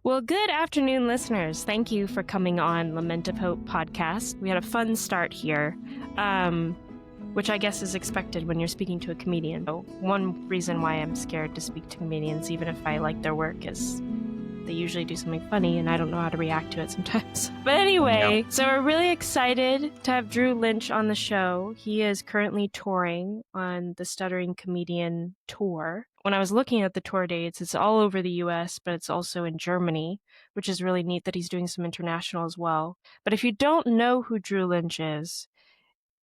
Well, good afternoon, listeners. Thank you for coming on Lament of Hope podcast. We had a fun start here, which I guess is expected when you're speaking to a comedian. So one reason why I'm scared to speak to comedians, even if I like their work, is they usually do something funny and I don't know how to react to it sometimes. But anyway, So we're really excited to have Drew Lynch on the show. He is currently touring on the Stuttering Comedian tour. When I was looking at the tour dates, it's all over the US, but it's also in Germany, which is really neat that he's doing some international as well. But if you don't know who Drew Lynch is,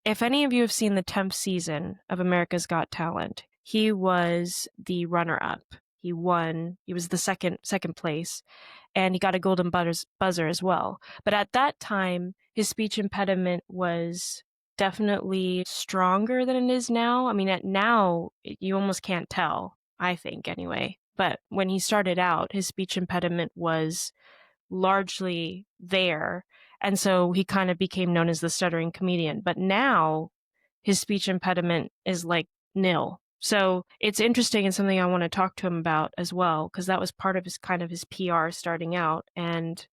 if any of you have seen the 10th season of America's Got Talent, he was the runner-up. He won. He was the second place, and he got a golden buzzer as well. But at that time, his speech impediment was definitely stronger than it is now. I mean, now you almost can't tell, I think, anyway. But when he started out, his speech impediment was largely there. And so he kind of became known as the Stuttering Comedian. But now his speech impediment is like nil. So it's interesting and something I want to talk to him about as well, because that was part of his PR starting out. And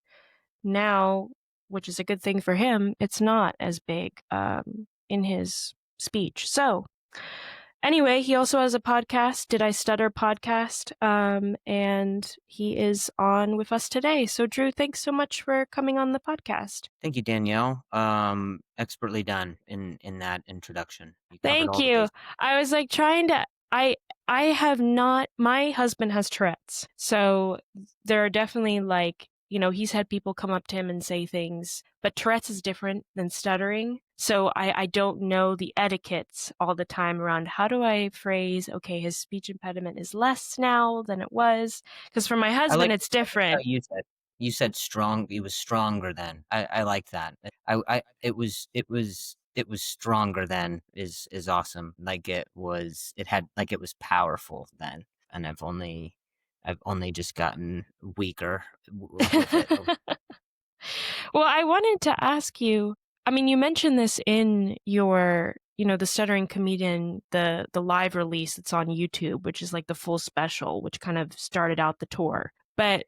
now, which is a good thing for him, it's not as big in his speech. So anyway, he also has a podcast, Did I Stutter podcast, and he is on with us today. So Drew, thanks so much for coming on the podcast. Thank you, Danielle. Expertly done in that introduction. You covered Thank all the you. bases. I was like trying to, I have not, my husband has Tourette's. So there are definitely he's had people come up to him and say things, but Tourette's is different than stuttering. So I don't know the etiquettes all the time around how do I phrase, okay, his speech impediment is less now than it was. Because for my husband, it's different. You said strong. It was stronger than. I like that. It was stronger than is awesome. It was powerful then, and I've only just gotten weaker with it. Well, I wanted to ask you, I mean, you mentioned this in your, the Stuttering Comedian, the live release that's on YouTube, which is like the full special, which kind of started out the tour. But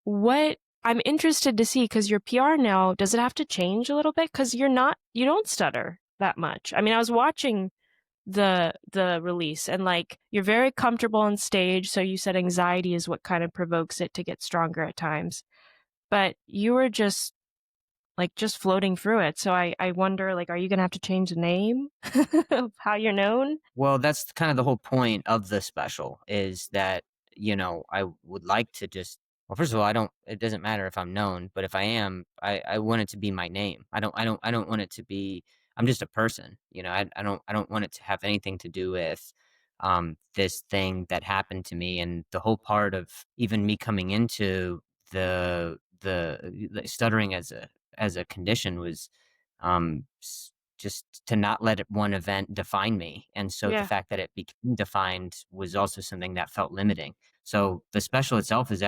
what I'm interested to see, because your PR now, does it have to change a little bit? Because you don't stutter that much. I mean, I was watching the release and you're very comfortable on stage. So you said anxiety is what kind of provokes it to get stronger at times. But you were just floating through it. So I wonder, are you going to have to change the name of how you're known? Well, that's kind of the whole point of the special is that, I would like to just, well, first of all, it doesn't matter if I'm known, but if I am, I want it to be my name. I don't want it to be, I'm just a person, I don't want it to have anything to do with, this thing that happened to me. And the whole part of even me coming into the stuttering as a condition was, just to not let one event define me. And so the fact that it became defined was also something that felt limiting. So the special itself has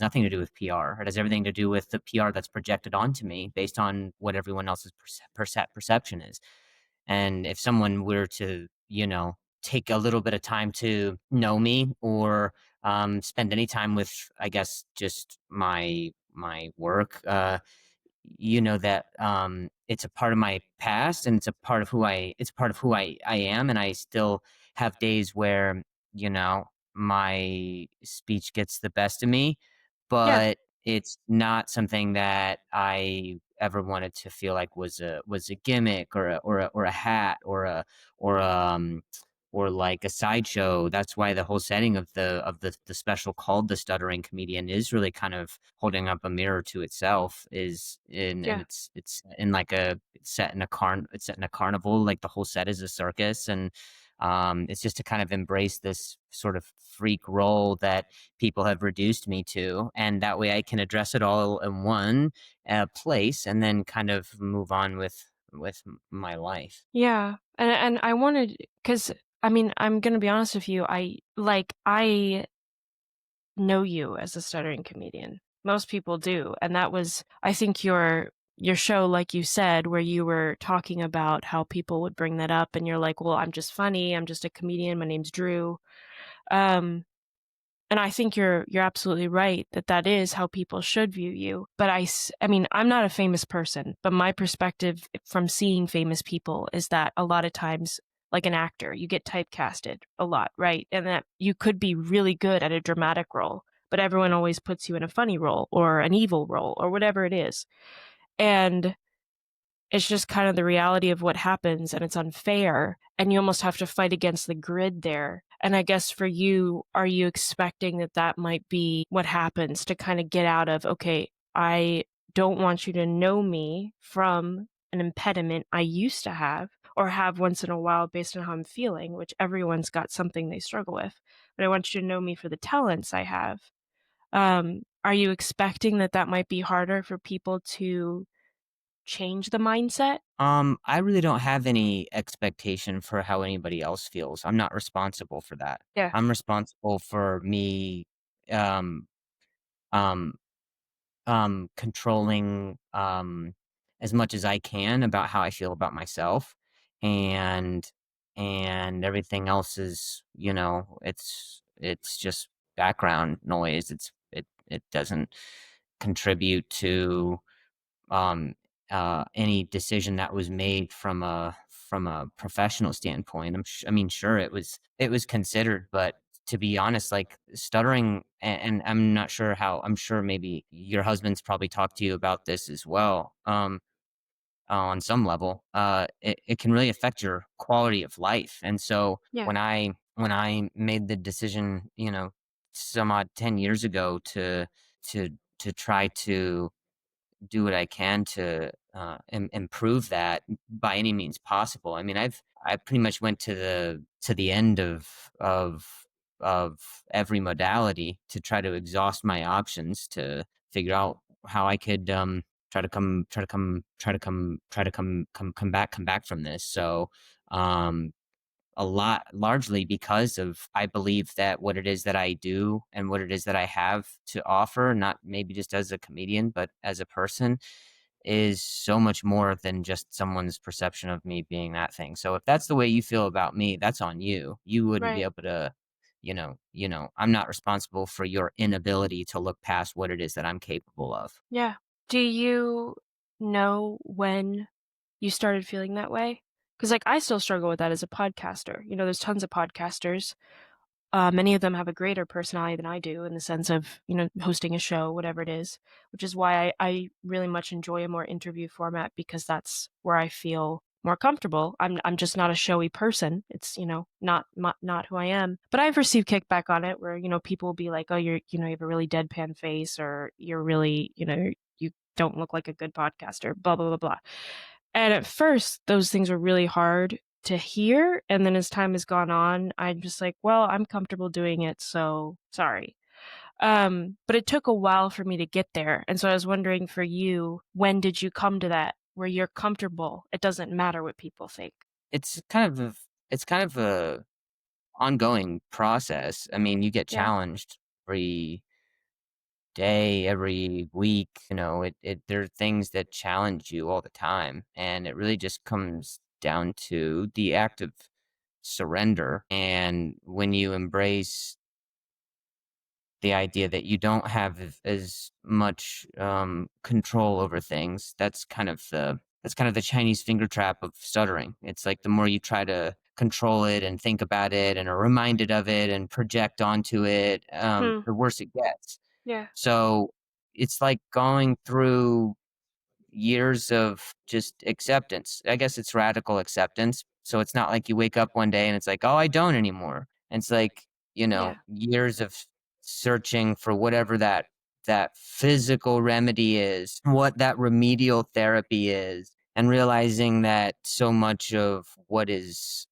nothing to do with PR. It has everything to do with the PR that's projected onto me based on what everyone else's perception is. And if someone were to, take a little bit of time to know me or spend any time with, I guess, just my work, that it's a part of my past and it's part of who I am. And I still have days where, my speech gets the best of me, but it's not something that I ever wanted to feel like was a gimmick or a hat or like a sideshow. That's why the whole setting of the special called The Stuttering Comedian is really kind of holding up a mirror to itself. And it's in it's set in a carnival. Like the whole set is a circus, and it's just to kind of embrace this sort of freak role that people have reduced me to, and that way I can address it all in one place and then kind of move on with my life. Yeah. And I wanted, because I mean, I'm going to be honest with you. I know you as a stuttering comedian. Most people do. And that was, I think, your show, like you said, where you were talking about how people would bring that up and you're like, well, I'm just funny. I'm just a comedian. My name's Drew. And I think you're absolutely right that that is how people should view you. But I mean, I'm not a famous person, but my perspective from seeing famous people is that a lot of times, like an actor, you get typecasted a lot, right? And that you could be really good at a dramatic role, but everyone always puts you in a funny role or an evil role or whatever it is. And it's just kind of the reality of what happens, and it's unfair, and you almost have to fight against the grid there. And I guess for you, are you expecting that that might be what happens to kind of get out of, "Okay, I don't want you to know me from an impediment I used to have or have once in a while based on how I'm feeling," which everyone's got something they struggle with, "but I want you to know me for the talents I have." Are you expecting that that might be harder for people to change the mindset? I really don't have any expectation for how anybody else feels. I'm not responsible for that. Yeah. I'm responsible for me, um, um, controlling, as much as I can about how I feel about myself, and everything else is, it's just background noise. It doesn't contribute to um, any decision that was made from a professional standpoint. I mean, sure, it was considered, but to be honest, like stuttering, and I'm not sure how. I'm sure maybe your husband's probably talked to you about this as well. On some level, it can really affect your quality of life. And so Yeah. when I made the decision, some odd 10 years ago to try to do what I can to improve that by any means possible. I mean, I pretty much went to the end of every modality to try to exhaust my options to figure out how I could come back from this. So a lot largely because of I believe that what it is that I do and what it is that I have to offer, not maybe just as a comedian, but as a person, is so much more than just someone's perception of me being that thing. So if that's the way you feel about me, that's on you. You wouldn't be Right. able to, I'm not responsible for your inability to look past what it is that I'm capable of. Yeah. Do you know when you started feeling that way? Because, like, I still struggle with that as a podcaster. You know, there's tons of podcasters. Many of them have a greater personality than I do in the sense of, you know, hosting a show, whatever it is, which is why I really much enjoy a more interview format because that's where I feel more comfortable. I'm just not a showy person. It's, you know, not who I am. But I've received kickback on it where, you know, people will be like, "Oh, you know, you have a really deadpan face," or "You're really, you know, you don't look like a good podcaster," blah blah blah blah. And at first, those things were really hard to hear, and then as time has gone on, I'm just like, "Well, I'm comfortable doing it, so sorry." But it took a while for me to get there, and so I was wondering for you, when did you come to that where you're comfortable? It doesn't matter what people think. It's kind of a ongoing process. I mean, you get Yeah, challenged every day, every week, there are things that challenge you all the time. And it really just comes down to the act of surrender. And when you embrace the idea that you don't have as much control over things, that's kind of the Chinese finger trap of stuttering. It's like the more you try to control it and think about it and are reminded of it and project onto it, hmm, the worse it gets. yeah, So it's like going through years of just acceptance. I guess it's radical acceptance. So it's not like you wake up one day and it's like, oh, I don't anymore. And it's like, yeah, years of searching for whatever that physical remedy is, what that remedial therapy is, and realizing that so much of what is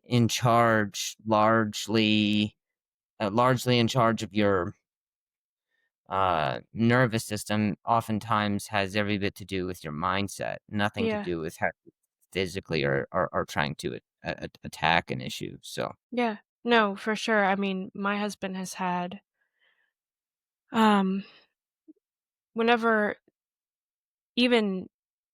in charge, largely in charge of your nervous system oftentimes has every bit to do with your mindset, nothing to yeah, do with how physically or trying to attack an issue. So yeah. No, for sure. I mean, my husband has had, um, whenever even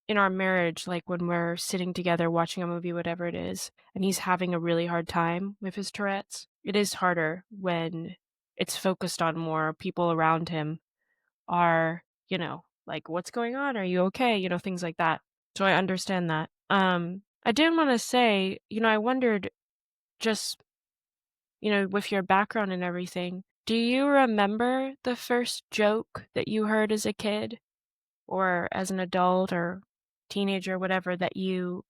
in our marriage, like when we're sitting together watching a movie, whatever it is, and he's having a really hard time with his Tourette's, it is harder when it's focused on more people around him are, like, "What's going on? Are you okay?" Things like that. So I understand that. I did wanna say, I wondered just, with your background and everything, do you remember the first joke that you heard as a kid or as an adult or teenager, whatever, that you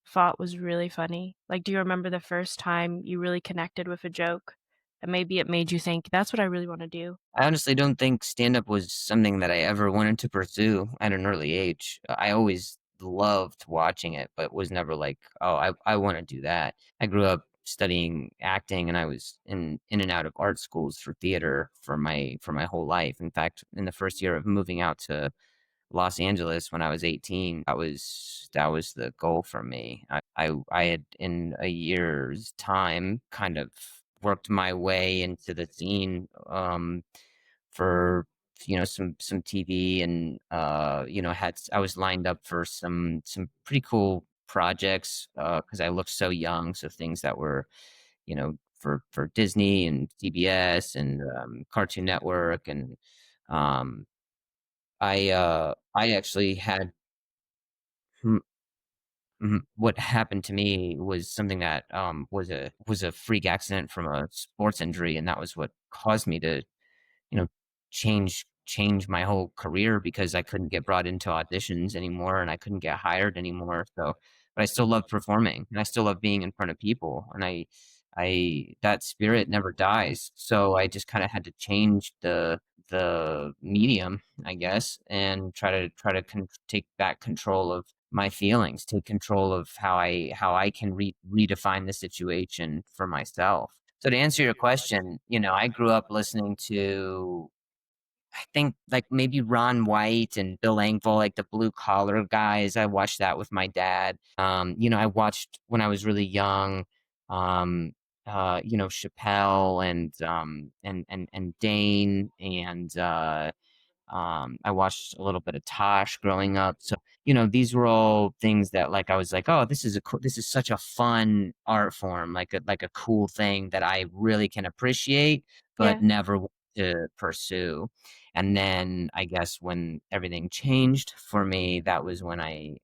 thought was really funny? Like, do you remember the first time you really connected with a joke and maybe it made you think, "That's what I really wanna do"? I honestly don't think stand-up was something that I ever wanted to pursue at an early age. I always loved watching it, but was never like, "Oh, I wanna do that." I grew up studying acting, and I was in and out of art schools for theater for my whole life. In fact, in the first year of moving out to Los Angeles when I was 18, that was the goal for me. I had, in a year's time, kind of worked my way into the scene, for, some TV and, I was lined up for some pretty cool projects, because I looked so young, so things that were, for Disney and CBS and, Cartoon Network, and, um I actually had hmm, what happened to me was something that, was a freak accident from a sports injury, and that was what caused me to, you know, change my whole career because I couldn't get brought into auditions anymore, and I couldn't get hired anymore, but I still love performing, and I still love being in front of people, and I that spirit never dies, so I just kinda had to change the medium, I guess, and try to take back control of my feelings, take control of how I can redefine the situation for myself. So to answer your question, I grew up listening to, I think, like, maybe Ron White and Bill Engvall, like the blue collar guys. I watched that with my dad. I watched when I was really young, um, Chappelle and Dane and I watched a little bit of Tosh growing up. So, these were all things that, like, I was like, "Oh, this is such a fun art form, like a cool thing that I really can appreciate, but Yeah. never want to pursue." And then I guess when everything changed for me, that was when I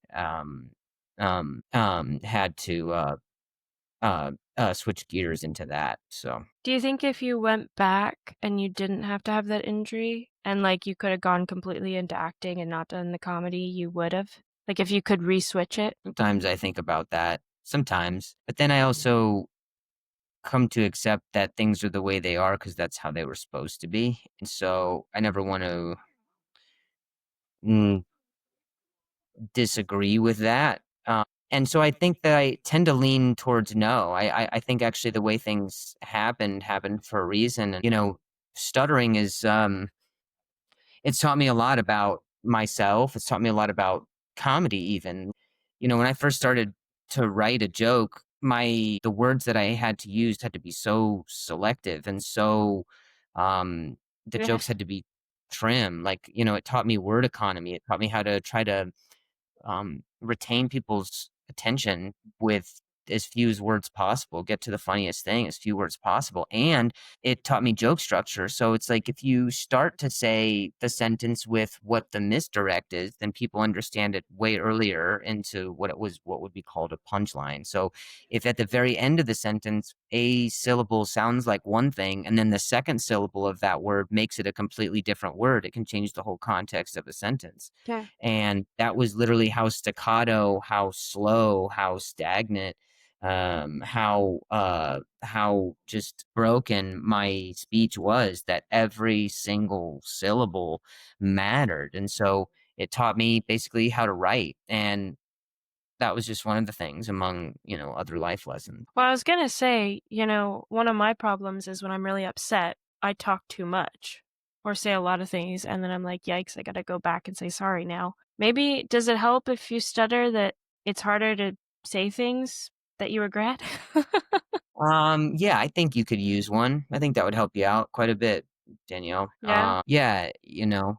had to switch gears into that. So Do you think if you went back and you didn't have to have that injury and, like, you coulda gone completely into acting and not done the comedy, you would've? Like, if you could re-switch it? sometimes I think about that. Sometimes, but then I also come to accept that things are the way they are because that's how they were supposed to be, and so I never want to disagree with that. And so I think that I tend to lean towards no. I think actually the way things happened for a reason. And, stuttering is it's taught me a lot about myself. It's taught me a lot about comedy even. When I first started to write a joke, the words that I had to use had to be so selective and so the Yeah. jokes had to be trim. Like, it taught me word economy. It taught me how to try to retain people's attention with as few as words possible, get to the funniest thing as few words possible. And it taught me joke structure. So it's like if you start to say the sentence with what the misdirect is, then people understand it way earlier into what would be called a punchline. So if at the very end of the sentence, a syllable sounds like one thing, and then the second syllable of that word makes it a completely different word, it can change the whole context of a sentence. Yeah. And that was literally how staccato, how slow, how stagnant, how just broken my speech was, that every single syllable mattered. And so it taught me basically how to write, and that was just one of the things among, other life lessons. Well, I was gonna say, one of my problems is when I'm really upset, I talk too much or say a lot of things, and then I'm like, "Yikes, I gotta go back and say sorry now." Maybe does it help if you stutter that it's harder to say things that you regret? Yeah, I think you could use one. I think that would help you out quite a bit, Danielle. Yeah? Yeah,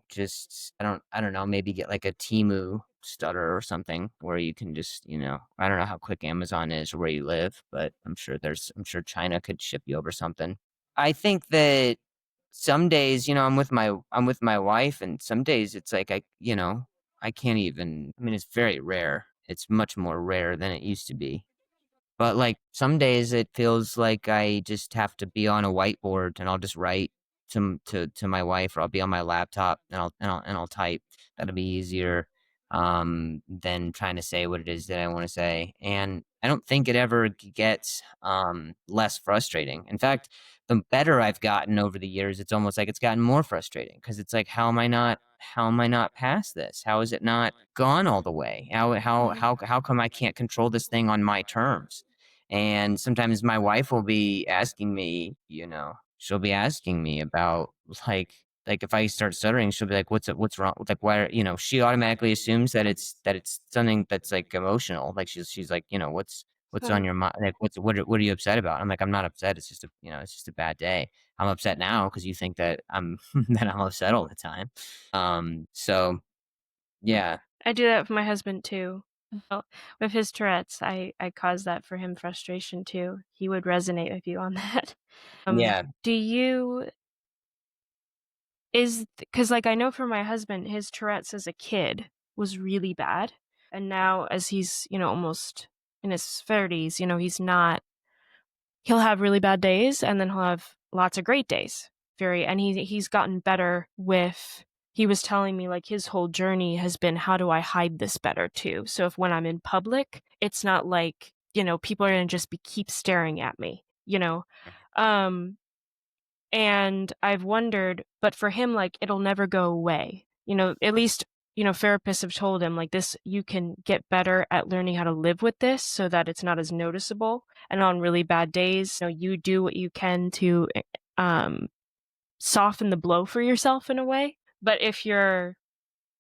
just I don't know, maybe get like a Timu Stutter or something where you can just, I don't know how quick Amazon is or where you live, but I'm sure China could ship you over something. I think that some days, I'm with my wife, and some days it's like I can't even. I mean, it's very rare. It's much more rare than it used to be. But like some days it feels like I just have to be on a whiteboard and I'll just write to my wife, or I'll be on my laptop and I'll type. That'll be easier than trying to say what it is that I want to say. And I don't think it ever gets less frustrating. In fact, the better I've gotten over the years, it's almost like it's gotten more frustrating because it's like, how am I not past this? How is it not gone all the way? How come I can't control this thing on my terms? And sometimes my wife will be asking me, she'll be asking me about like if I start stuttering, she'll be like, what's wrong? Like, why she automatically assumes that it's something that's like emotional. Like she's like, what's on Right. your mind? Like, what are you upset about? I'm like, I'm not upset. It's just it's just a bad day. I'm upset now because you think that I'm that I'm upset all the time. So yeah. I do that with my husband too. Well, with his Tourette's, I cause that for him frustration too. He would resonate with you on that. Yeah. Do you is because like I know for my husband, his Tourette's as a kid was really bad, and now as he's almost in his 30s, he's not. He'll have really bad days, and then he'll have lots of great days. And he's gotten better with. He was telling me like his whole journey has been how do I hide this better too. So if when I'm in public, it's not like people are gonna just keep staring at me. Um, and I've wondered, but for him, like, it'll never go away. At least, therapists have told him, like, this, you can get better at learning how to live with this so that it's not as noticeable. And on really bad days, you do what you can to um, soften the blow for yourself in a way. But if you're,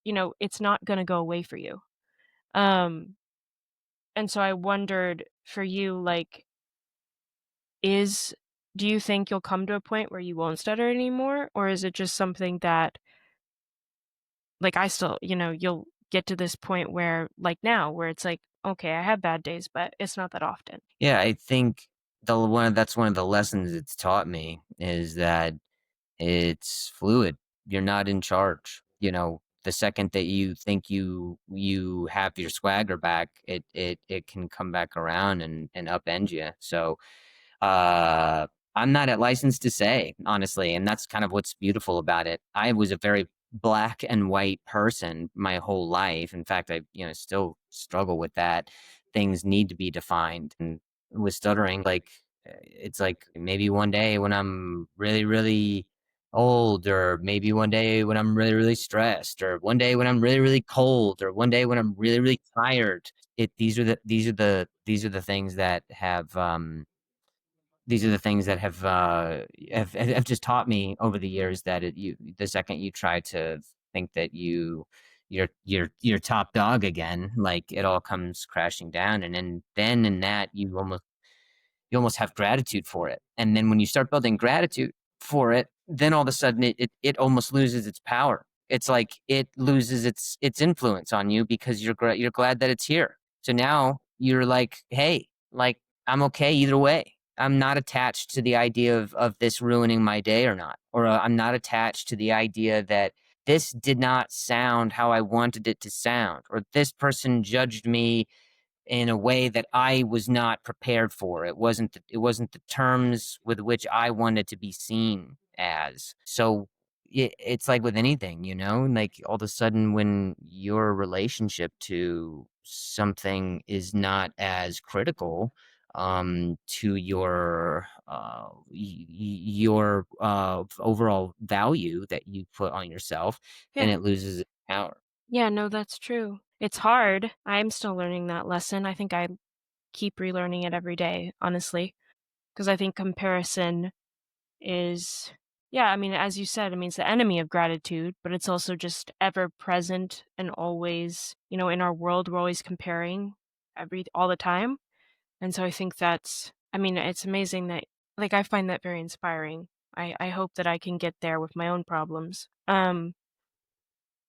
it's not going to go away for you. Um, and so I wondered for you, like, is do you think you'll come to a point where you won't stutter anymore, or is it just something that, like, I still you'll get to this point where, like now, where it's like, "Okay, I have bad days, but it's not that often." Yeah, I think that's one of the lessons it's taught me is that it's fluid. You're not in charge. The second that you think you have your swagger back, it can come back around and upend you. So uh, I'm not at license to say, honestly, and that's kind of what's beautiful about it. I was a very black and white person my whole life. In fact, I still struggle with that. Things need to be defined, and with stuttering, like it's like maybe one day when I'm really, really old, or maybe one day when I'm really, really stressed, or one day when I'm really, really cold, or one day when I'm really, really tired. These are the things that have just taught me over the years that the second you try to think that you're top dog again, like it all comes crashing down, and then in that you almost have gratitude for it. And then when you start building gratitude for it, then all of a sudden it almost loses its power. It's like it loses its influence on you because you're glad that it's here. So now you're like, hey, like I'm okay either way. I'm not attached to the idea of this ruining my day or not, or I'm not attached to the idea that this did not sound how I wanted it to sound, or this person judged me in a way that I was not prepared for. It wasn't the terms with which I wanted to be seen as. So it's like with anything, like all of a sudden when your relationship to something is not as critical to your overall value that you put on yourself, then Yeah. it loses its power. Yeah, no, that's true. It's hard. I'm still learning that lesson. I think I keep relearning it every day, honestly, because I think comparison is, yeah, I mean, as you said, I mean, it's the enemy of gratitude, but it's also just ever present and always, in our world, we're always comparing all the time. And so I think that's, I mean, it's amazing that, like, I find that very inspiring. I hope that I can get there with my own problems.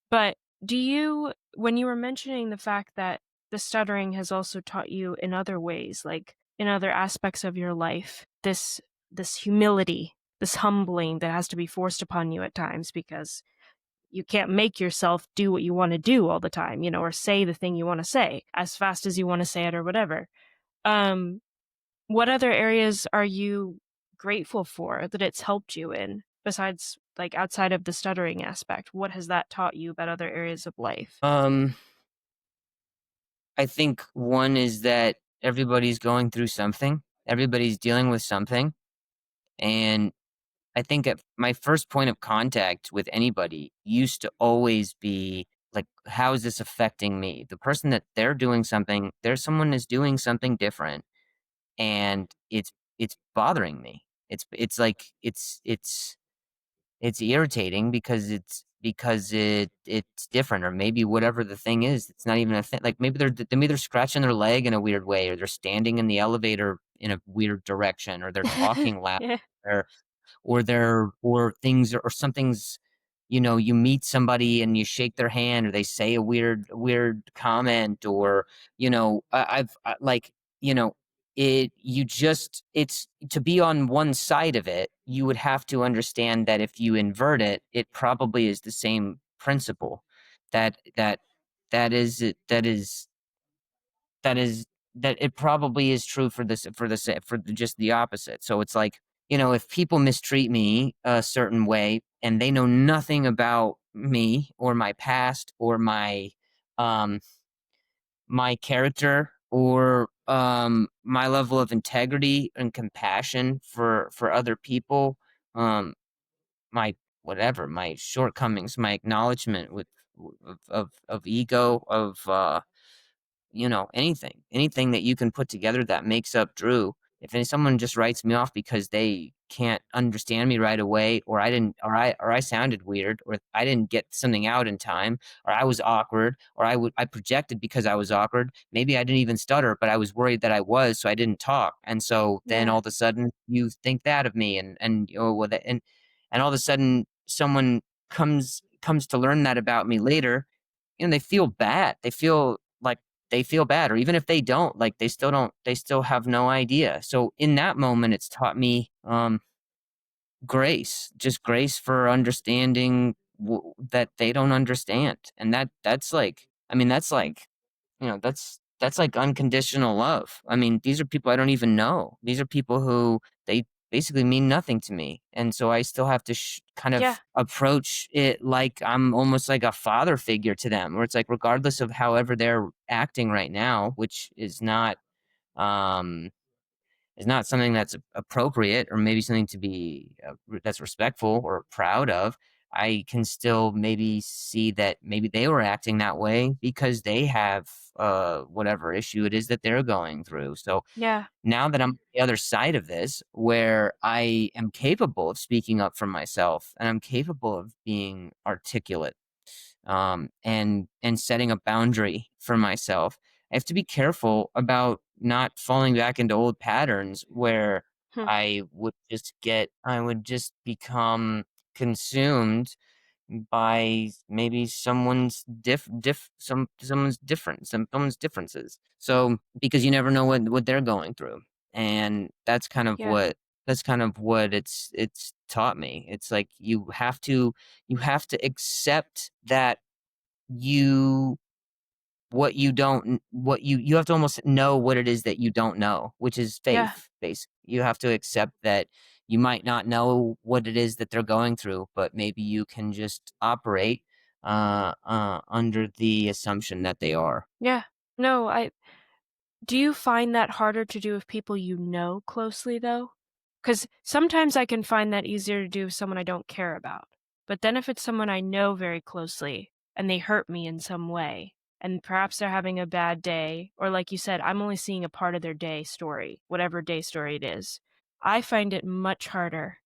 But do you when you were mentioning the fact that the stuttering has also taught you in other ways, like in other aspects of your life, this humility, this humbling that has to be forced upon you at times because you can't make yourself do what you want to do all the time, or say the thing you want to say as fast as you want to say it or whatever. Um, what other areas are you grateful for that it's helped you in besides like outside of the stuttering aspect? What has that taught you about other areas of life? Um, I think one is that everybody's going through something. Everybody's dealing with something, and I think at my first point of contact with anybody used to always be like, how is this affecting me? The person that they're doing something, there's someone is doing something different, and it's bothering me. It's like it's irritating because it's different, or maybe whatever the thing is, it's not even a thing. Like maybe they're scratching their leg in a weird way, or they're standing in the elevator in a weird direction, or they're talking loud, Yeah. or things or something's, you meet somebody and you shake their hand, or they say a weird comment, or like, you know it's to be on one side of it. You would have to understand that if you invert it, it probably is the same principle. That that that is that is that is that it probably is true just the opposite. So it's like, if people mistreat me a certain way and they know nothing about me or my past or um my character or my level of integrity and compassion for other people, um my whatever, my shortcomings, my acknowledgement of ego, of anything that you can put together that makes up Drew. If someone just writes me off because they can't understand me right away, or I sounded weird, or I didn't get something out in time, or I was awkward, or I projected because I was awkward. Maybe I didn't even stutter, but I was worried that I was, so I didn't talk. And so then Yeah. all of a sudden you think that of me, and all of a sudden someone comes to learn that about me later. They feel bad. They feel bad, or even if they don't, like, they still have no idea. So in that moment, it's taught me grace, just grace for understanding that they don't understand. And that's like, I mean, that's like unconditional love. I mean, these are people I don't even know. These are people who, they basically mean nothing to me, and so I still have to kind Yeah. of approach it like I'm almost like a father figure to them, where it's like, regardless of however they're acting right now, which um is not something that's appropriate, or maybe something to be that's respectful or proud of. I can still maybe see that maybe they were acting that way because they have whatever issue it is that they're going through. So Yeah. now that I'm on the other side of this, where I am capable of speaking up for myself, and I'm capable of being articulate, and setting a boundary for myself, I have to be careful about not falling back into old patterns where Hmm. I would just become consumed by maybe someone's differences. So because you never know what they're going through, and Yeah. that's kind of what it's taught me. It's like you have to accept that you what you don't what you have to almost know what it is that you don't know, which is Yeah. faith. Basically, you have to accept that you might not know what it is that they're going through, but maybe you can just operate under the assumption that they are. Yeah. No, do you find that harder to do with people you know closely, though? Because sometimes I can find that easier to do with someone I don't care about. But then if it's someone I know very closely and they hurt me in some way, and perhaps they're having a bad day, or like you said, I'm only seeing a part of their day story, whatever day story it is, I find it much harder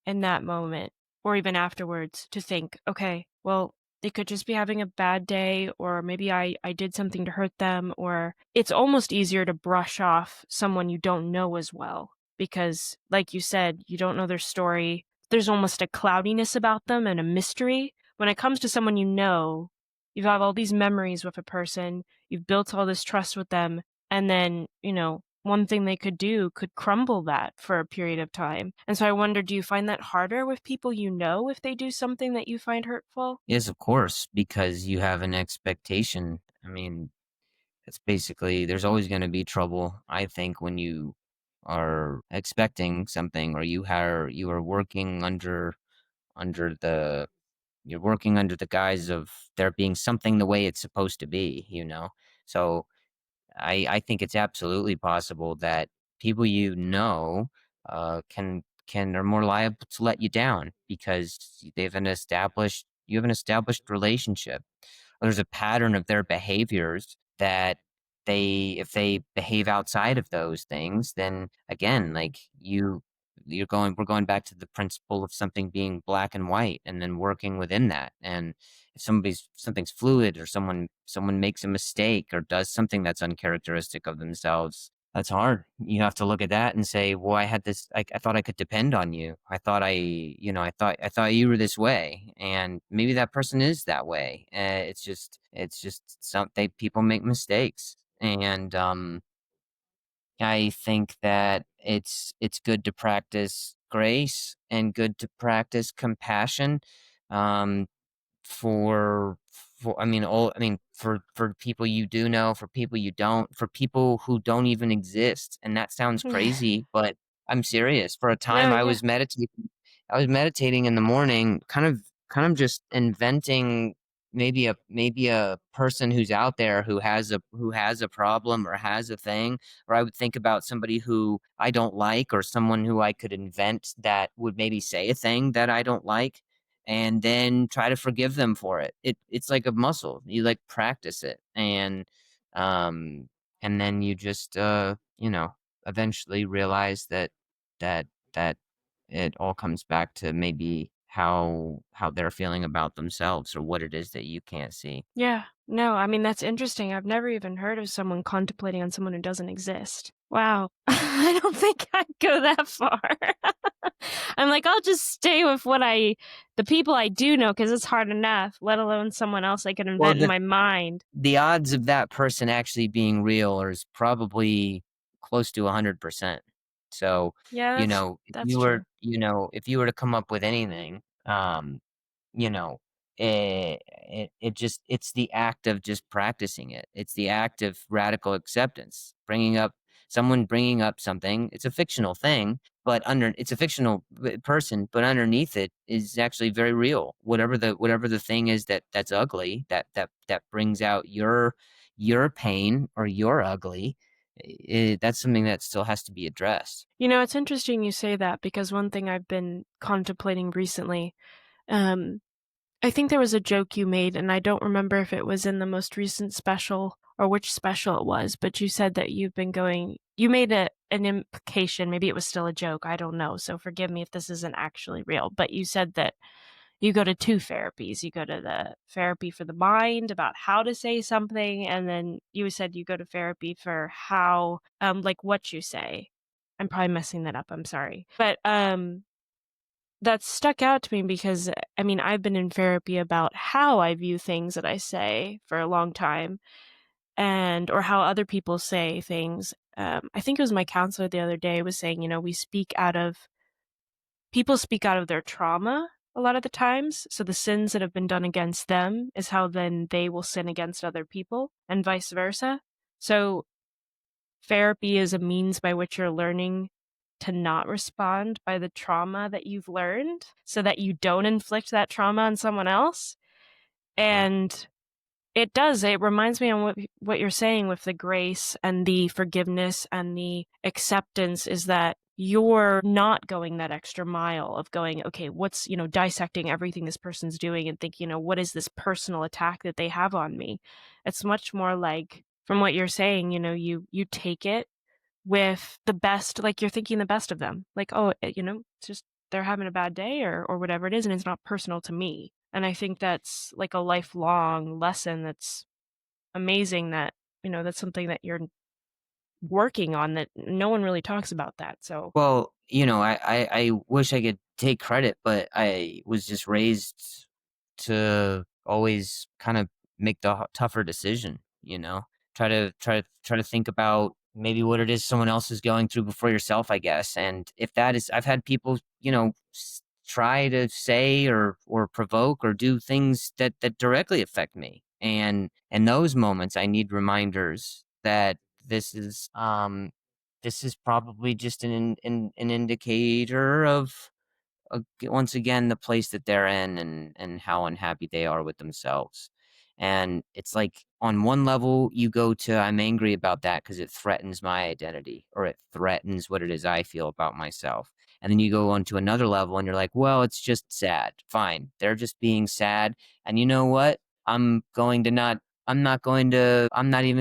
in that moment or even afterwards to think, okay, well, they could just be having a bad day, or maybe I did something to hurt them, or it's almost easier to brush off someone you don't know as well. Because, like you said, you don't know their story. There's almost a cloudiness about them and a mystery. When it comes to someone you know, you have all these memories with a person, you've built all this trust with them, and then, one thing they could do could crumble that for a period of time. And so I wonder, do you find that harder with people you know if they do something that you find hurtful? Yes, of course, because you have an expectation. I mean, it's basically there's always gonna be trouble, I think, when you are expecting something or you are working under the you're working under the guise of there being something the way it's supposed to be, you know? So I think it's absolutely possible that people you know can are more liable to let you down because you have an established relationship. There's a pattern of their behaviors that if they behave outside of those things, then again, like we're going back to the principle of something being black and white and then working within that. And if something's fluid or someone makes a mistake or does something that's uncharacteristic of themselves, that's hard. You have to look at that and say, well, I thought I could depend on you. I thought you were this way, and maybe that person is that way. It's just people make mistakes, and I think that it's good to practice grace and good to practice compassion. Um, for for people you do know, for people you don't, for people who don't even exist. And that sounds crazy, but I'm serious. For a time No, yeah. I was meditating in the morning, kind of just inventing maybe a person who's out there who has a problem or has a thing, or I would think about somebody who I don't like or someone who I could invent that would maybe say a thing that I don't like and then try to forgive them for it. It's like a muscle. You like practice it um and then you just eventually realize that that it all comes back to maybe how they're feeling about themselves or what it is that you can't see. Yeah. No, I mean, that's interesting. I've never even heard of someone contemplating on someone who doesn't exist. Wow. I don't think I'd go that far. I'm like, I'll just stay with the people I do know, because it's hard enough, let alone someone else I could Well, invent in my mind. the odds of that person actually being real is probably close to 100%. So, Yeah, that's true. if you were to come up with anything, you know, it's the act of just practicing it. It's the act of radical acceptance. Bringing up something. It's a fictional thing, but it's a fictional person, but underneath it is actually very real. Whatever the thing is that's ugly, that brings out your pain or your ugly, that's something that still has to be addressed. It's interesting you say that, because one thing I've been contemplating recently, um, I think there was a joke you made, and I don't remember if it was in the most recent special or which special it was, but you said that you made an implication, maybe it was still a joke, I don't know, so forgive me if this isn't actually real, but you said that you go to two therapies. You go to the therapy for the mind about how to say something, and then you said you go to therapy for how, like what you say. I'm probably messing that up. I'm sorry. But that stuck out to me because, I mean, I've been in therapy about how I view things that I say for a long time, or how other people say things. I think it was my counselor the other day was saying, people speak out of their trauma a lot of the times. So the sins that have been done against them is how then they will sin against other people, and vice versa. So therapy is a means by which you're learning to not respond by the trauma that you've learned so that you don't inflict that trauma on someone else. Mhm. And it reminds me on what you're saying with the grace and the forgiveness and the acceptance, is that you're not going that extra mile of going, okay, what's, dissecting everything this person's doing and think, what is this personal attack that they have on me? It's much more like, from what you're saying, you take it with the best, like you're thinking the best of them. Like, oh, it's just they're having a bad day, or whatever it is, and it's not personal to me. And I think that's like a lifelong lesson that's amazing, that, that's something that you're working on, that no one really talks about that. So, Well, I wish I could take credit, but I was just raised to always kind of make the tougher decision, try to think about maybe what it is someone else is going through before yourself, I guess. And if that is, I've had people, try to say or provoke or do things that directly affect me. And in those moments, I need reminders that this is this is probably just an indicator of once again the place that they're in and how unhappy they are with themselves. And it's like on one level you go to I'm angry about that because it threatens my identity or it threatens what it is I feel about myself. And then you go on to another level and you're like, well, it's just sad. Fine. They're just being sad. And you know what? I'm not even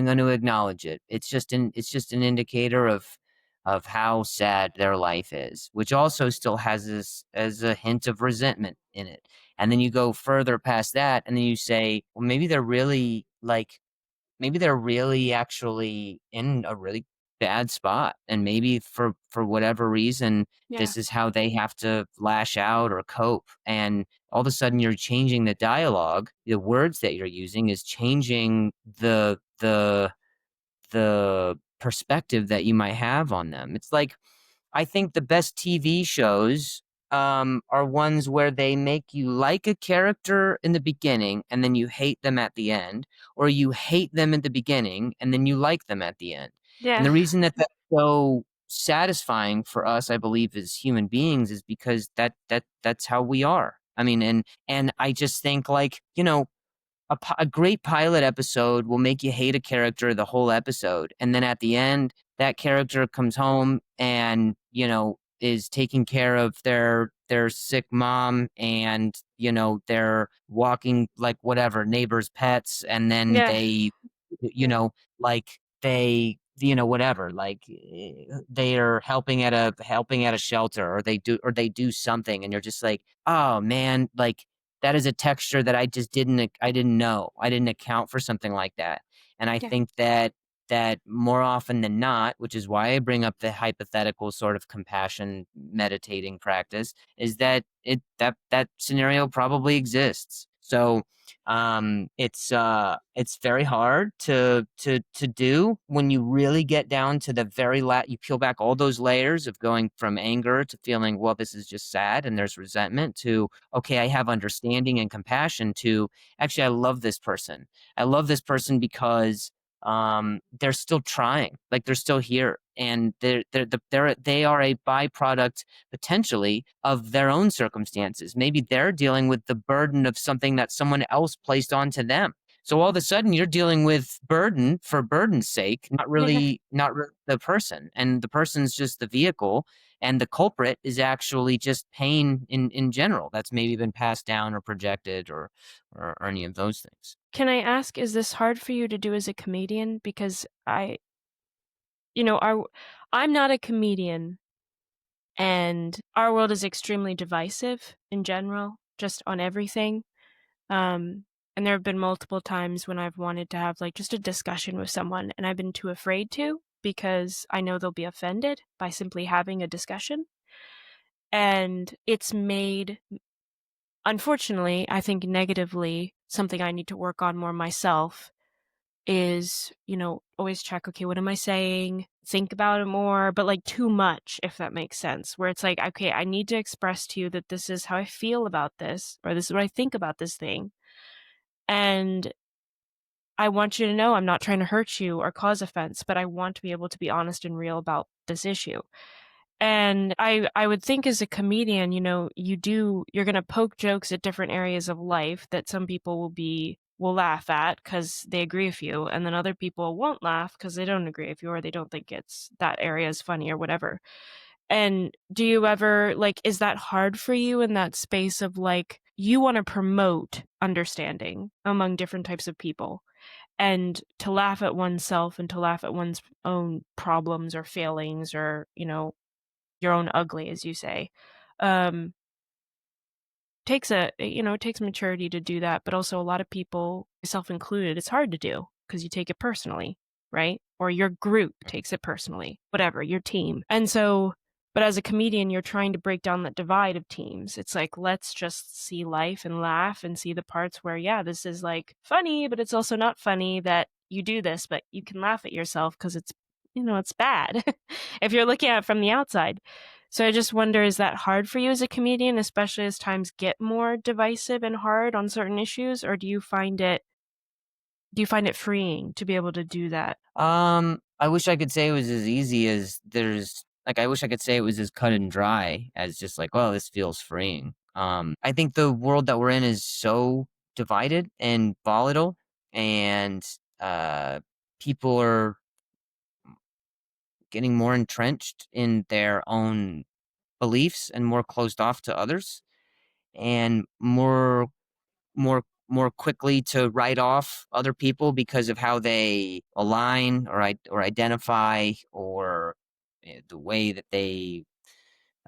going to acknowledge it. It's just an indicator of how sad their life is, which also still has this as a hint of resentment in it. And then you go further past that, and then you say, well, maybe they're really actually in a really bad spot, and maybe for whatever reason, Yeah. this is how they have to lash out or cope. And all of a sudden, you're changing the dialogue, the words that you're using is changing the perspective that you might have on them. It's like I think the best TV shows are ones where they make you like a character in the beginning and then you hate them at the end, or you hate them at the beginning and then you like them at the end. And Yeah. the reason that that's so satisfying for us, I believe, as human beings, is because that's how we are. I mean, and I just think like a great pilot episode will make you hate a character the whole episode, and then at the end that character comes home and is taking care of their sick mom, and they're walking like whatever neighbors pets, and then Yeah. they Yeah. like they whatever, like they are helping at a shelter, or they do something, and you're just like, oh man, like that is a texture that I didn't know. I didn't account for something like that. And I Yeah. think that more often than not, which is why I bring up the hypothetical sort of compassion meditating practice, is that that scenario probably exists. So it's very hard to do when you really get down to the very you peel back all those layers of going from anger to feeling, well, this is just sad and there's resentment, to okay, I have understanding and compassion, to actually I love this person because they're still trying, like they're still here, and they are a byproduct potentially of their own circumstances. Maybe they're dealing with the burden of something that someone else placed onto them. So all of a sudden you're dealing with burden for burden's sake, Yeah. not really the person. And the person's just the vehicle, and the culprit is actually just pain in general that's maybe been passed down or projected, or any of those things. Can I ask, is this hard for you to do as a comedian? Because you know, our, I'm not a comedian, and our world is extremely divisive in general, just on everything. Um, and there have been multiple times when I've wanted to have like just a discussion with someone, and I've been too afraid to because I know they'll be offended by simply having a discussion. And it's made, unfortunately, I think negatively, something I need to work on more myself is, always check, okay, what am I saying? Think about it more, but like too much, if that makes sense, where it's like, okay, I need to express to you that this is how I feel about this, or this is what I think about this thing. And I want you to know I'm not trying to hurt you or cause offense, but I want to be able to be honest and real about this issue. And I would think as a comedian, you're going to poke jokes at different areas of life that some people will laugh at because they agree with you, and then other people won't laugh because they don't agree with you or they don't think it's that area is funny or whatever. And do you ever like, is that hard for you in that space of like you want to promote understanding among different types of people, and to laugh at oneself and to laugh at one's own problems or failings, or your own ugly, as you say, um, it takes maturity to do that, but also a lot of people, myself included, it's hard to do because you take it personally, right? Or your group takes it personally, whatever, your team. And so But as a comedian, you're trying to break down that divide of teams. It's like, let's just see life and laugh and see the parts where, yeah, this is like funny, but it's also not funny that you do this, but you can laugh at yourself because it's, it's bad if you're looking at it from the outside. So I just wonder, is that hard for you as a comedian, especially as times get more divisive and hard on certain issues, or do you find it freeing to be able to do that? I wish I could say it was as easy as I wish I could say it was as cut and dry as just like, well, this feels freeing. I think the world that we're in is so divided and volatile, and people are getting more entrenched in their own beliefs and more closed off to others, and more quickly to write off other people because of how they align or identify, or the way that they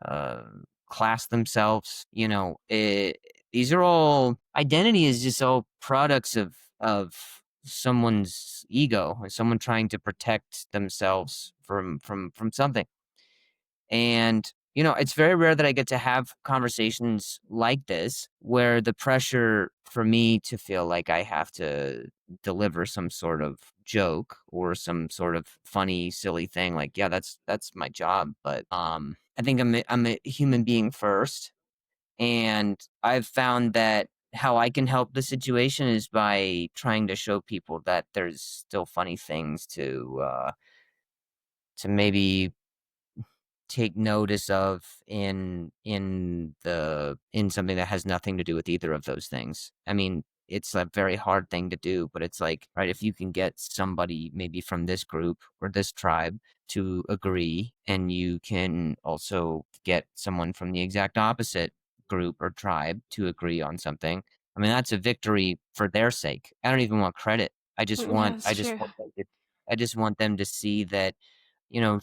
uh, class themselves. These are all identity is just all products of someone's ego, or someone trying to protect themselves from something. And, it's very rare that I get to have conversations like this where the pressure for me to feel like I have to deliver some sort of joke or some sort of funny, silly thing. Like, yeah, that's my job. But I think I'm a human being first. And I've found that how I can help the situation is by trying to show people that there's still funny things to maybe take notice of in something that has nothing to do with either of those things. I mean, it's a very hard thing to do, but it's like, right, if you can get somebody maybe from this group or this tribe to agree, and you can also get someone from the exact opposite group or tribe to agree on something, I mean, that's a victory for their sake. I don't even want credit. Yeah, that's true. I just want them to see that,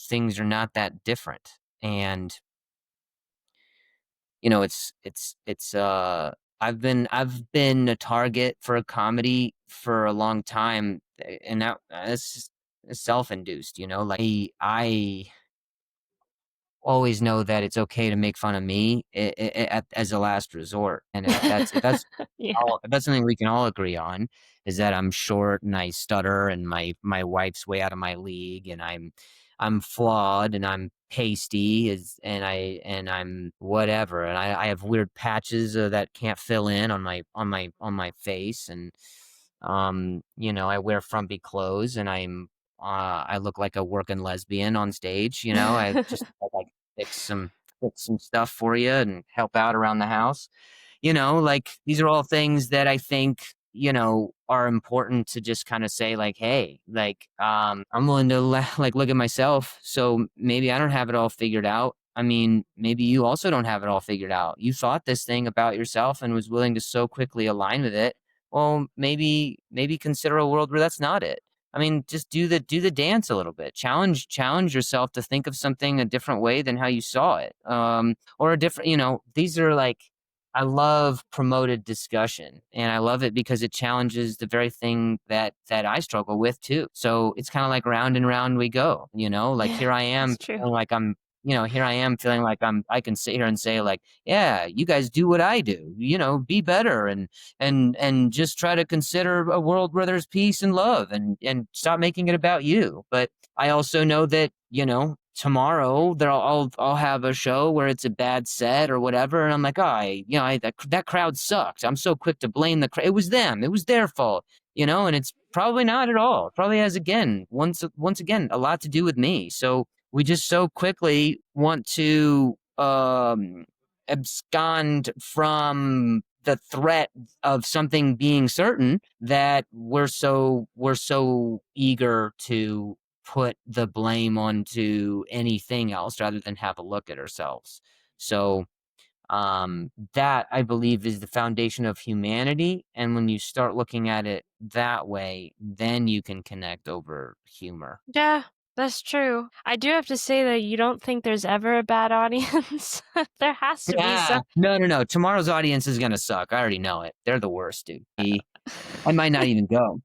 things are not that different. And, I've been a target for a comedy for a long time, and that's self-induced, like I always know that it's okay to make fun of me as a last resort. And Yeah. if that's something we can all agree on, is that I'm short and I stutter and my wife's way out of my league, and I'm flawed and I'm pasty, and I'm whatever, and I have weird patches that can't fill in on my face, and I wear frumpy clothes, and I look like a working lesbian on stage. I just like fix some stuff for you and help out around the house. Like, these are all things that I think, are important to just kind of say, like, hey, like, I'm willing to like look at myself. So maybe I don't have it all figured out. I mean, maybe you also don't have it all figured out. You thought this thing about yourself and was willing to so quickly align with it. Well, maybe consider a world where that's not it. I mean, just do the dance a little bit. Challenge yourself to think of something a different way than how you saw it. Or a different, these are like, I love promoted discussion, and I love it because it challenges the very thing that I struggle with too. So it's kind of like round and round we go, like, Yeah, here I that's am true. feeling like I can sit here and say, like, yeah, you guys do what I do, be better, and just try to consider a world where there's peace and love, and stop making it about you. But I also know that, tomorrow there I'll have a show where it's a bad set or whatever, and I'm like, oh, that crowd sucked. I'm so quick to blame the crowd. It was them. It was their fault. And it's probably not at all. It probably has, again, once again, a lot to do with me. So we just so quickly want to abscond from the threat of something being certain, that we're so eager to put the blame onto anything else rather than have a look at ourselves. So that, I believe, is the foundation of humanity. And when you start looking at it that way, then you can connect over humor. Yeah, that's true. I do have to say that you don't think there's ever a bad audience. There has to be Yeah. some. No, no, no. Tomorrow's audience is gonna suck. I already know it. They're the worst, dude. I might not even go.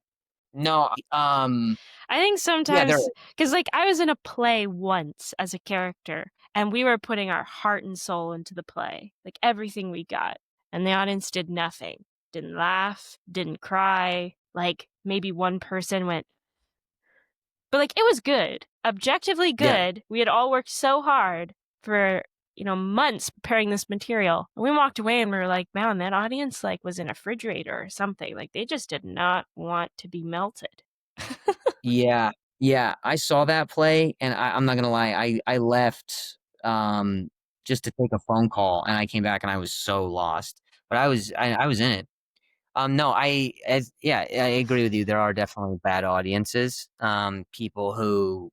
No, I think yeah, there sometimes, because like I was in a play once as a character, and we were putting our heart and soul into the play, like everything we got, and the audience did nothing, didn't laugh, didn't cry. Like maybe one person went, but like it was good, objectively yeah. good. We had all worked so hard for months preparing this material, and we walked away and we were like, man, that audience like was in a refrigerator or something. Like they just did not want to be melted. Yeah, yeah, I saw that play, and I'm not gonna lie, I left, just to take a phone call, and I came back, and I was so lost, but I was in it. No, yeah, I agree with you. There are definitely bad audiences. People who,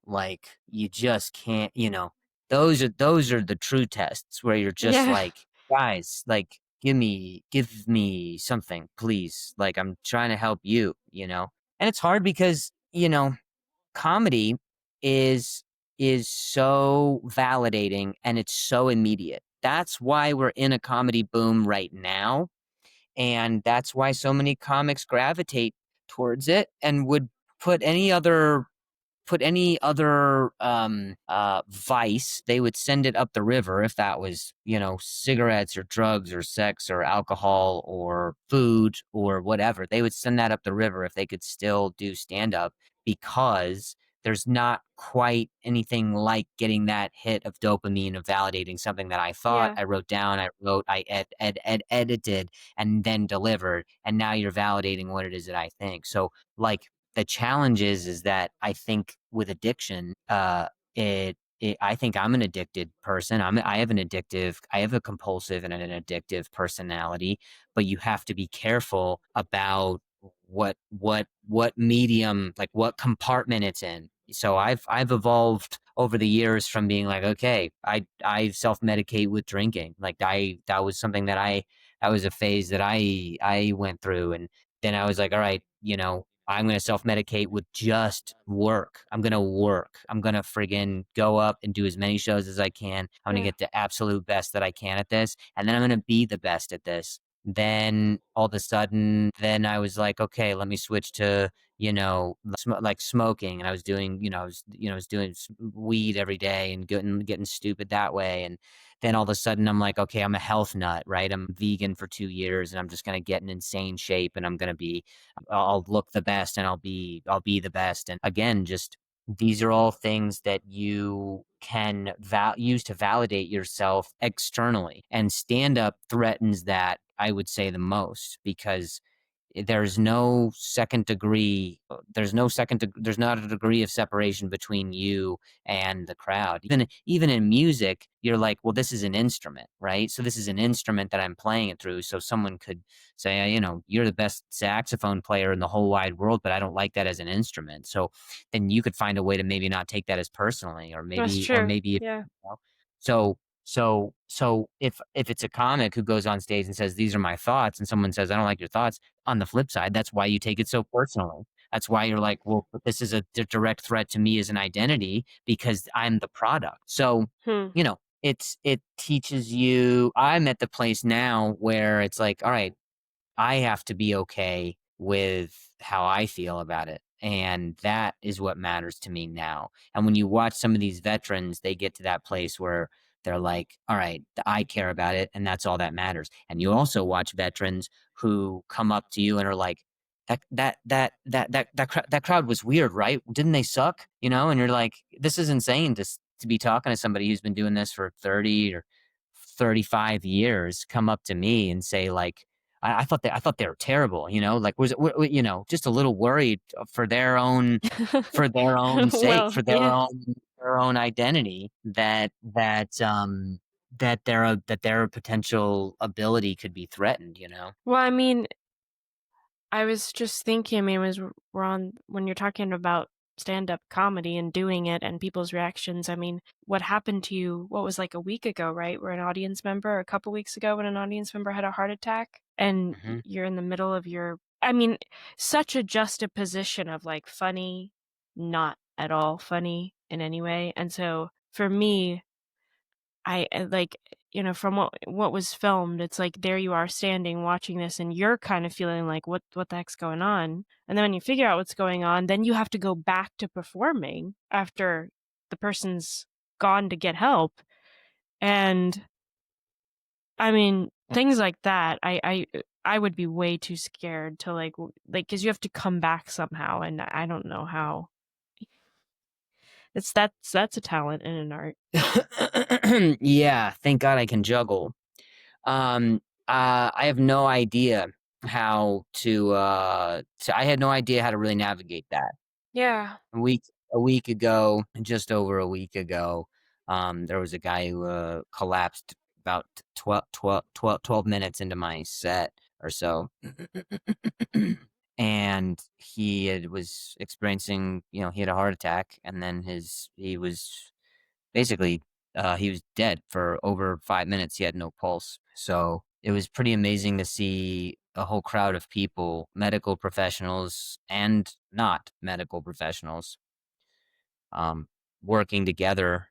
like you just can't, those are the true tests where you're just Yeah. like, guys, like give me something, please. Like I'm trying to help you. And it's hard because, comedy is is so validating and it's so immediate. That's why we're in a comedy boom right now, and that's why so many comics gravitate towards it and would put any other vice, they would send it up the river if that was, cigarettes or drugs or sex or alcohol or food or whatever. They would send that up the river if they could still do stand up, because there's not quite anything like getting that hit of dopamine of validating something that I thought, Yeah. I wrote down, I wrote, I edited, and then delivered, and now you're validating what it is that I think. So, like, the challenge is that I think with addiction, I think I'm an addicted person. I have a compulsive and an addictive personality, but you have to be careful about what medium, like what compartment it's in. So I've evolved over the years from being like, okay, I self-medicate with drinking. Like that was something that was a phase that I went through. And then I was like, all right, I'm going to self medicate with just work. I'm going to work. I'm going to friggin' go up and do as many shows as I can. I'm going to Yeah. get the absolute best that I can at this. And then I'm going to be the best at this. Then all of a sudden, then I was like, okay, let me switch to, like smoking. And I was doing, I was doing weed every day and getting stupid that way. And then all of a sudden I'm like, okay, I'm a health nut, right? I'm vegan for 2 years and I'm just going to get in insane shape and I'll look the best and I'll be the best. And again, just these are all things that you can use to validate yourself externally. And stand up threatens that, I would say, the most, because there's no second degree there's not a degree of separation between you and the crowd. Even in music, you're like, well, this is an instrument, right? So this is an instrument that I'm playing it through. So someone could say, you're the best saxophone player in the whole wide world, but I don't like that as an instrument. So then you could find a way to maybe not take that as personally, or That's maybe true. if, Yeah. so if it's a comic who goes on stage and says, these are my thoughts, and someone says, I don't like your thoughts, on the flip side, that's why you take it so personally. That's why you're like, well, but this is a direct threat to me as an identity because I'm the product. So, Hmm. it teaches you. I'm at the place now where it's like, all right, I have to be okay with how I feel about it. And that is what matters to me now. And when you watch some of these veterans, they get to that place where they're like, all right, I care about it. And that's all that matters. And you also watch veterans who come up to you and are like, that crowd was weird, right? Didn't they suck? And you're like, this is insane to be talking to somebody who's been doing this for 30 or 35 years, come up to me and say like, I thought they were terrible, like just a little worried for their own sake, Well, for yeah. their own identity, that their potential ability could be threatened. Well, I mean, I was just thinking, I mean, we're on when you're talking about stand-up comedy and doing it and people's reactions. I mean, what happened to you? What was like a week ago, right? Where an audience member, a couple weeks ago, when an audience member had a heart attack, and Hmm. you're in the middle of your. I mean, such a juxtaposition of like funny, not at all funny in any way, and so for me, like from what was filmed, it's like there you are standing watching this and you're kind of feeling like what the heck's going on? And then when you figure out what's going on, then you have to go back to performing after the person's gone to get help. And I mean, things like that, I would be way too scared to because you have to come back somehow, and I don't know how. That's a talent and an art. Yeah, thank God I can juggle. I have no idea I had no idea how to really navigate that. Yeah. A week ago, just over a week ago, there was a guy who collapsed about 12 minutes into my set or so. And was experiencing, he had a heart attack, and then he was basically, he was dead for over 5 minutes. He had no pulse. So it was pretty amazing to see a whole crowd of people, medical professionals and not medical professionals, um, working together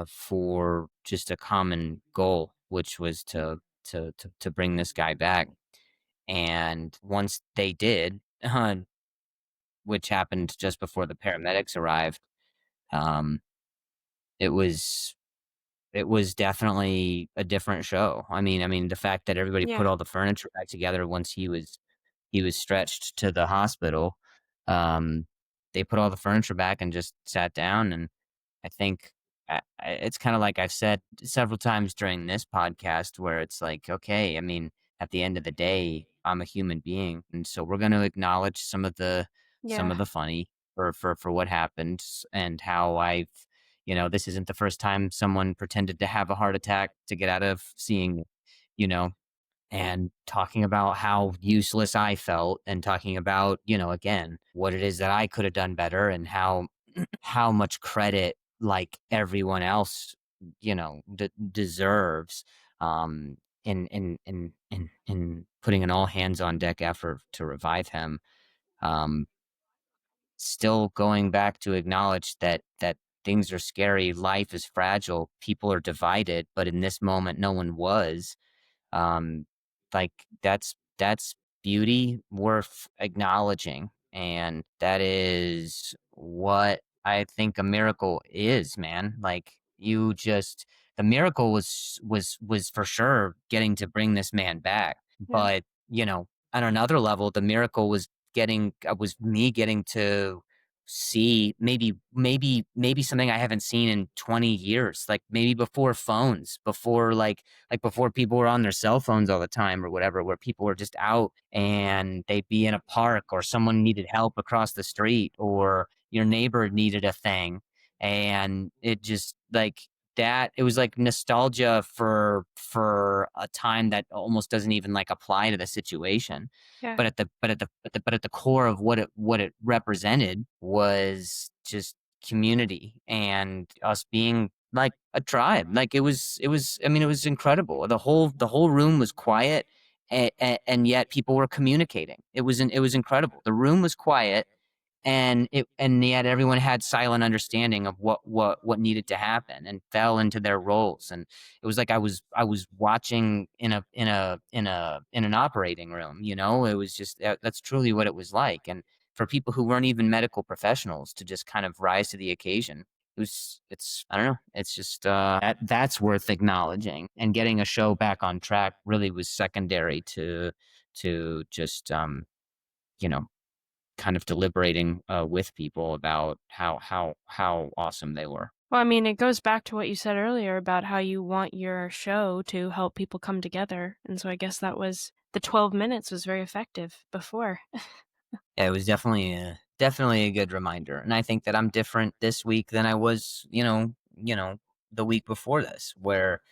for just a common goal, which was to bring this guy back. And once they did, which happened just before the paramedics arrived, um, it was it was definitely a different show. I mean, the fact that everybody put Yeah. all the furniture back together once he was stretched to the hospital. Um, they put all the furniture back and just sat down, and I think it's kind of like I've said several times during this podcast, where it's like, okay, I mean, at the end of the day, I'm a human being, and so we're going to acknowledge some of Yeah. the funny for what happened, and how this isn't the first time someone pretended to have a heart attack to get out of seeing, you know, and talking about how useless I felt, and talking about, again, what it is that I could have done better, and how much credit, like, everyone else, deserves, um, in putting an all hands on deck effort to revive him. Um, Still going back to acknowledge that things are scary, life is fragile, people are divided, but in this moment, no one was. um, like, that's beauty worth acknowledging, and that is what I think a miracle is, man. Like, the miracle was for sure getting to bring this man back, Yeah. but on another level, the miracle was me getting to see maybe something I haven't seen in 20 years, like maybe before phones, before before people were on their cell phones all the time or whatever, where people were just out and they'd be in a park, or someone needed help across the street, or your neighbor needed a thing. And it just like that, it was like nostalgia for a time that almost doesn't even like apply to the situation. Yeah. But at the core of what it represented was just community, and us being like a tribe. Like, I mean, it was incredible. The whole room was quiet, and yet people were communicating. It was incredible. The room was quiet, and yet everyone had silent understanding of what needed to happen, and fell into their roles. And it was like I was watching in an operating room. It was just that's truly what it was like. And for people who weren't even medical professionals to just kind of rise to the occasion, it's I don't know, it's just that's worth acknowledging. And getting a show back on track really was secondary to just you know kind of deliberating with people about how awesome they were. Well, I mean, it goes back to what you said earlier about how you want your show to help people come together. And so I guess the 12 minutes was very effective before. Yeah, it was definitely a good reminder, and I think that I'm different this week than I was, the week before this, where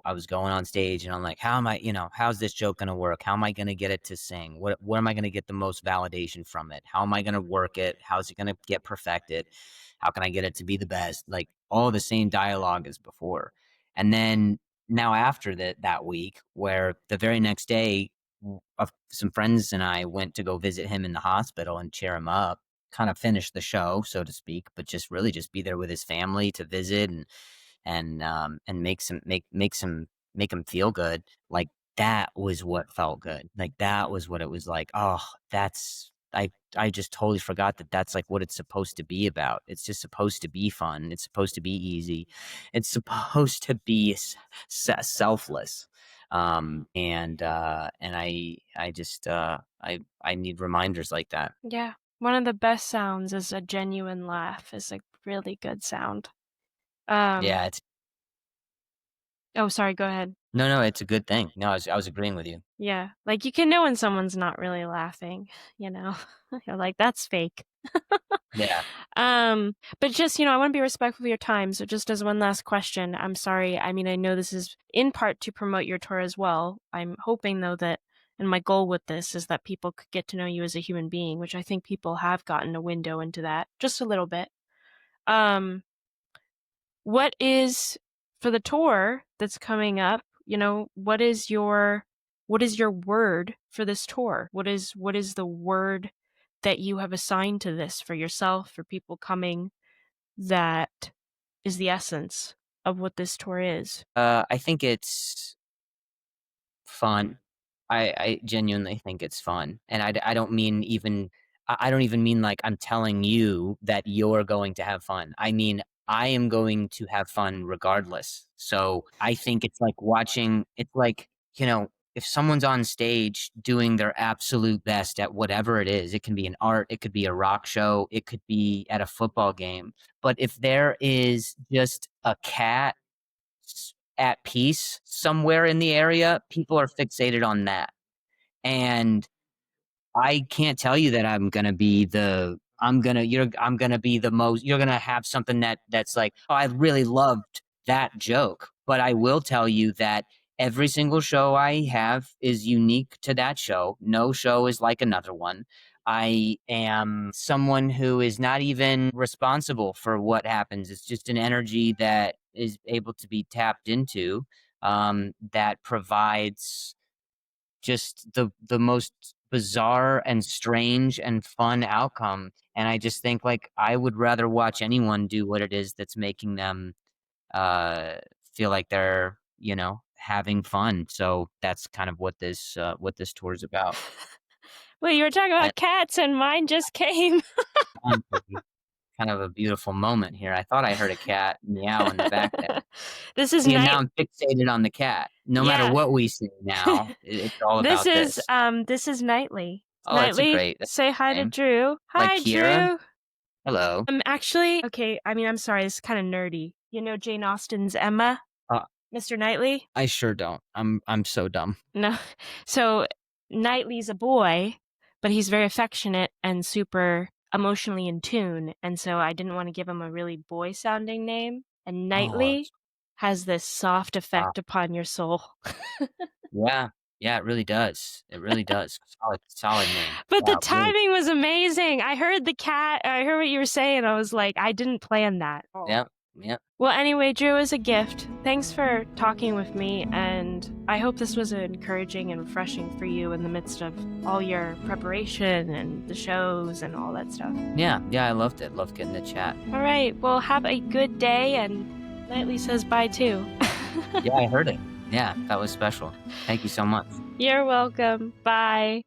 I was going on stage and I'm like, how am I, how's this joke going to work? How am I going to get it to sing? Where am I going to get the most validation from it? How am I going to work it? How's it going to get perfected? How can I get it to be the best? Like, all the same dialogue as before. And then now, after that week, where the very next day, some friends and I went to go visit him in the hospital and cheer him up, kind of finish the show, so to speak, but just really just be there with his family to visit, and and make him feel good. Like that was what felt good. Like that was what it was like. Oh, that's I just totally forgot that that's like what it's supposed to be about. It's just supposed to be fun. It's supposed to be easy. It's supposed to be selfless. And I just I need reminders like that. Yeah. One of the best sounds is a genuine laugh, is a really good sound. Yeah, it's Oh, sorry, go ahead. no, it's a good thing. No, I was agreeing with you. Yeah. Like you can know when someone's not really laughing, you know? You're like, that's fake. Yeah. But just, I want to be respectful of your time. So just as one last question, I'm sorry. I mean, I know this is in part to promote your tour as well. I'm hoping though that, and my goal with this is that people could get to know you as a human being, which I think people have gotten a window into that just a little bit. Um, what is for the tour that's coming up, what is your word for this tour? What is the word that you have assigned to this for yourself, for people coming, that is the essence of what this tour is? I think it's fun. I genuinely think it's fun, and I don't mean even I don't even mean like I'm telling you that you're going to have fun. I mean I am going to have fun regardless. So I think it's like watching. It's like if someone's on stage doing their absolute best at whatever it is, it can be an art, it could be a rock show, it could be at a football game. But if there is just a cat at peace somewhere in the area, people are fixated on that. And I can't tell you that I'm gonna be the most you're gonna have something that's like, oh, I really loved that joke. But I will tell you that every single show I have is unique to that show. No show is like another one. I am someone who is not even responsible for what happens. It's just an energy that is able to be tapped into, that provides just the most bizarre and strange and fun outcome. And I just think like I would rather watch anyone do what it is that's making them uh feel like they're, having fun. So that's kind of what this tour is about. Well, you were talking And about cats and mine just came. kind of a beautiful moment here. I thought I heard a cat meow in the back there. This is See, and now night. I'm fixated on the cat. No matter Yeah. what we say now, it's all about this. This is Nightly. Oh, Nightly, that's say a hi to name. Drew. Like Hi, Kira? Drew. Hello. Actually, okay, I mean, I'm sorry, this is kind of nerdy. You know Jane Austen's Emma, Uh, Mr. Knightley? I sure don't. I'm so dumb. No. So Knightley's a boy, but he's very affectionate and super emotionally in tune. And so I didn't want to give him a really boy sounding name. And Oh, Knightley has this soft wow. effect upon your soul. Yeah. Yeah, it really does. It really does. Solid name. But the Wow, really. timing was amazing. I heard the cat, I heard what you were saying. I was like, I didn't plan that. Yep. Yep. Well, anyway, Drew, is a gift. Thanks for talking with me, and I hope this was encouraging and refreshing for you in the midst of all your preparation and the shows and all that stuff. Yeah, I loved it. Loved getting to chat. All right, well, have a good day, and Nightly says bye too. Yeah, I heard it. Yeah, that was special. Thank you so much. You're welcome. Bye.